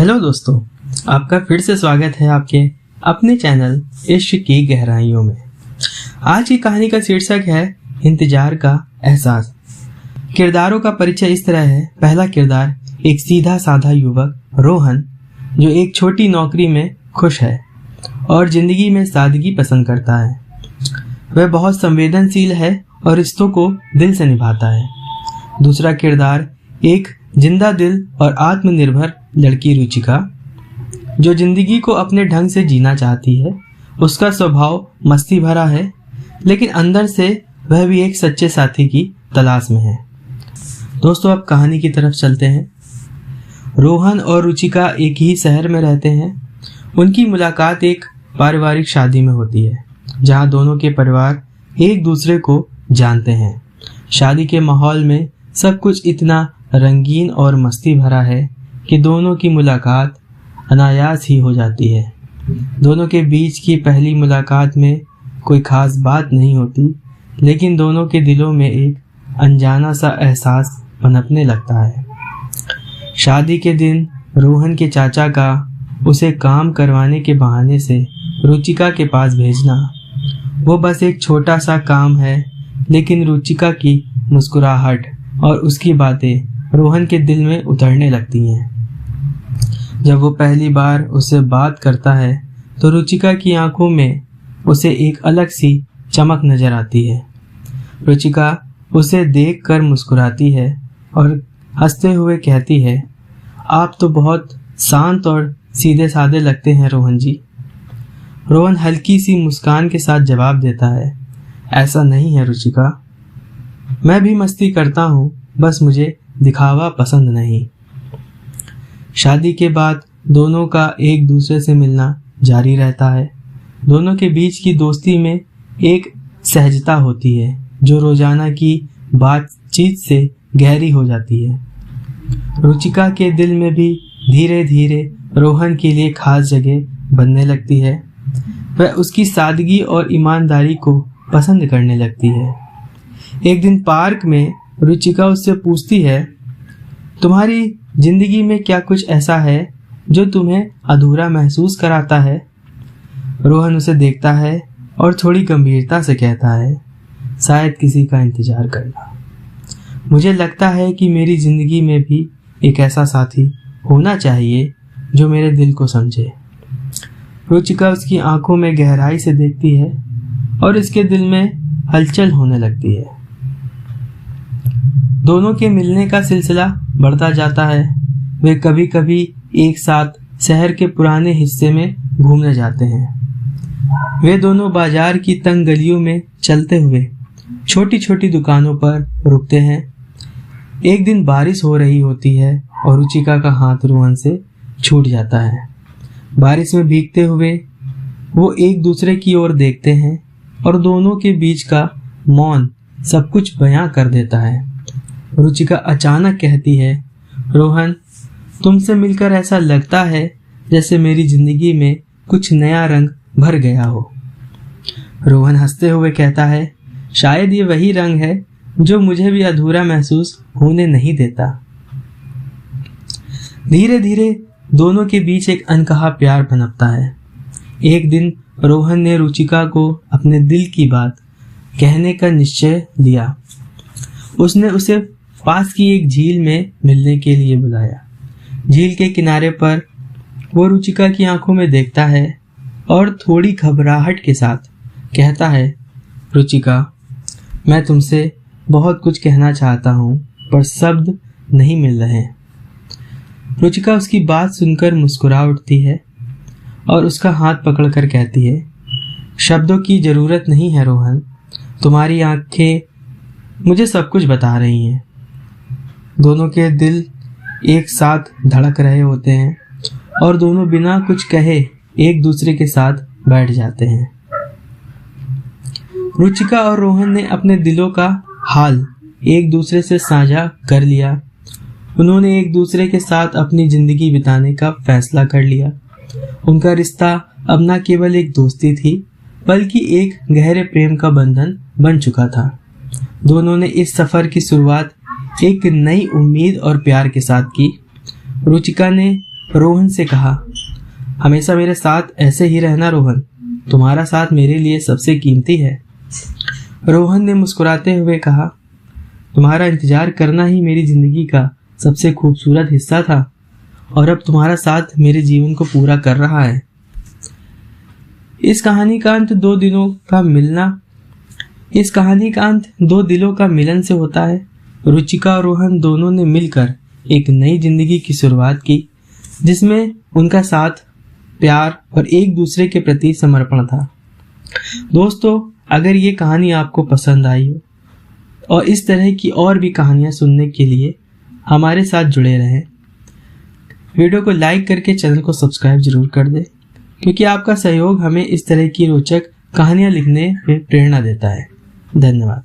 Hello दोस्तों, आपका फिर से स्वागत है आपके अपने चैनल इश्क की गहराइयों में। आज की कहानी का शीर्षक है इंतजार का एहसास। किरदारों का परिचय इस तरह है। पहला किरदार एक सीधा साधा युवक रोहन, जो एक छोटी नौकरी में खुश है और जिंदगी में सादगी पसंद करता है। वह बहुत संवेदनशील है और रिश्तों को दिल से निभाता है। दूसरा किरदार एक जिंदा दिल और आत्मनिर्भर लड़की रुचिका, जो जिंदगी को अपने ढंग से जीना चाहती है। उसका स्वभाव मस्ती भरा है, लेकिन अंदर से वह भी एक सच्चे साथी की तलाश में है। दोस्तों, अब कहानी की तरफ चलते हैं। रोहन और रुचिका एक ही शहर में रहते हैं। उनकी मुलाकात एक पारिवारिक शादी में होती है, जहां दोनों के परिवार एक दूसरे को जानते हैं। शादी के माहौल में सब कुछ इतना रंगीन और मस्ती भरा है कि दोनों की मुलाकात अनायास ही हो जाती है। दोनों के बीच की पहली मुलाकात में कोई खास बात नहीं होती, लेकिन दोनों के दिलों में एक अनजाना सा एहसास पनपने लगता है। शादी के दिन रोहन के चाचा का उसे काम करवाने के बहाने से रुचिका के पास भेजना, वो बस एक छोटा सा काम है, लेकिन रुचिका की मुस्कुराहट और उसकी बातें रोहन के दिल में उतरने लगती हैं। जब वो पहली बार उससे बात करता है तो रुचिका की आंखों में उसे एक अलग सी चमक नजर आती है। रुचिका उसे देखकर मुस्कुराती है और हंसते हुए कहती है, आप तो बहुत शांत और सीधे साधे लगते हैं रोहन जी। रोहन हल्की सी मुस्कान के साथ जवाब देता है, ऐसा नहीं है रुचिका, मैं भी मस्ती करता हूँ, बस मुझे दिखावा पसंद नहीं। शादी के बाद दोनों का एक दूसरे से मिलना जारी रहता है। दोनों के बीच की दोस्ती में एक सहजता होती है, जो रोजाना की बातचीत से गहरी हो जाती है। रुचिका के दिल में भी धीरे धीरे रोहन के लिए खास जगह बनने लगती है। वह उसकी सादगी और ईमानदारी को पसंद करने लगती है। एक दिन पार्क में रुचिका उससे पूछती है, तुम्हारी जिंदगी में क्या कुछ ऐसा है जो तुम्हें अधूरा महसूस कराता है? रोहन उसे देखता है और थोड़ी गंभीरता से कहता है, शायद किसी का इंतजार करना। मुझे लगता है कि मेरी जिंदगी में भी एक ऐसा साथी होना चाहिए जो मेरे दिल को समझे। रुचिका उसकी आंखों में गहराई से देखती है और इसके दिल में हलचल होने लगती है। दोनों के मिलने का सिलसिला बढ़ता जाता है। वे कभी कभी एक साथ शहर के पुराने हिस्से में घूमने जाते हैं। वे दोनों बाजार की तंग गलियों में चलते हुए छोटी छोटी दुकानों पर रुकते हैं। एक दिन बारिश हो रही होती है और रुचिका का हाथ रोहन से छूट जाता है। बारिश में भीगते हुए वो एक दूसरे की ओर देखते हैं और दोनों के बीच का मौन सब कुछ बयां कर देता है। रुचिका अचानक कहती है, रोहन, तुमसे मिलकर ऐसा लगता है जैसे मेरी जिंदगी में कुछ नया रंग भर गया हो। रोहन हंसते हुए कहता है, शायद ये वही रंग है जो मुझे भी अधूरा महसूस होने नहीं देता। धीरे धीरे दोनों के बीच एक अनकहा प्यार पनपता है। एक दिन रोहन ने रुचिका को अपने दिल की बात कहने का निश्चय लिया। उसने उसे पास की एक झील में मिलने के लिए बुलाया। झील के किनारे पर वो रुचिका की आंखों में देखता है और थोड़ी घबराहट के साथ कहता है, रुचिका, मैं तुमसे बहुत कुछ कहना चाहता हूँ, पर शब्द नहीं मिल रहे। रुचिका उसकी बात सुनकर मुस्कुरा उठती है और उसका हाथ पकड़कर कहती है, शब्दों की जरूरत नहीं है रोहन, तुम्हारी आंखें मुझे सब कुछ बता रही हैं। दोनों के दिल एक साथ धड़क रहे होते हैं और दोनों बिना कुछ कहे एक दूसरे के साथ बैठ जाते हैं। रुचिका और रोहन ने अपने दिलों का हाल एक दूसरे से साझा कर लिया। उन्होंने एक दूसरे के साथ अपनी जिंदगी बिताने का फैसला कर लिया। उनका रिश्ता अब न केवल एक दोस्ती थी, बल्कि एक गहरे प्रेम का बंधन बन चुका था। दोनों ने इस सफर की शुरुआत एक नई उम्मीद और प्यार के साथ की। रुचिका ने रोहन से कहा, हमेशा मेरे साथ ऐसे ही रहना रोहन, तुम्हारा साथ मेरे लिए सबसे कीमती है। रोहन ने मुस्कुराते हुए कहा, तुम्हारा इंतजार करना ही मेरी जिंदगी का सबसे खूबसूरत हिस्सा था और अब तुम्हारा साथ मेरे जीवन को पूरा कर रहा है। इस कहानी का अंत दो दिलों का मिलन से होता है। रुचिका और रोहन दोनों ने मिलकर एक नई जिंदगी की शुरुआत की, जिसमें उनका साथ, प्यार और एक दूसरे के प्रति समर्पण था। दोस्तों, अगर ये कहानी आपको पसंद आई हो और इस तरह की और भी कहानियां सुनने के लिए हमारे साथ जुड़े रहें, वीडियो को लाइक करके चैनल को सब्सक्राइब जरूर कर दें, क्योंकि आपका सहयोग हमें इस तरह की रोचक कहानियां लिखने में प्रेरणा देता है। धन्यवाद।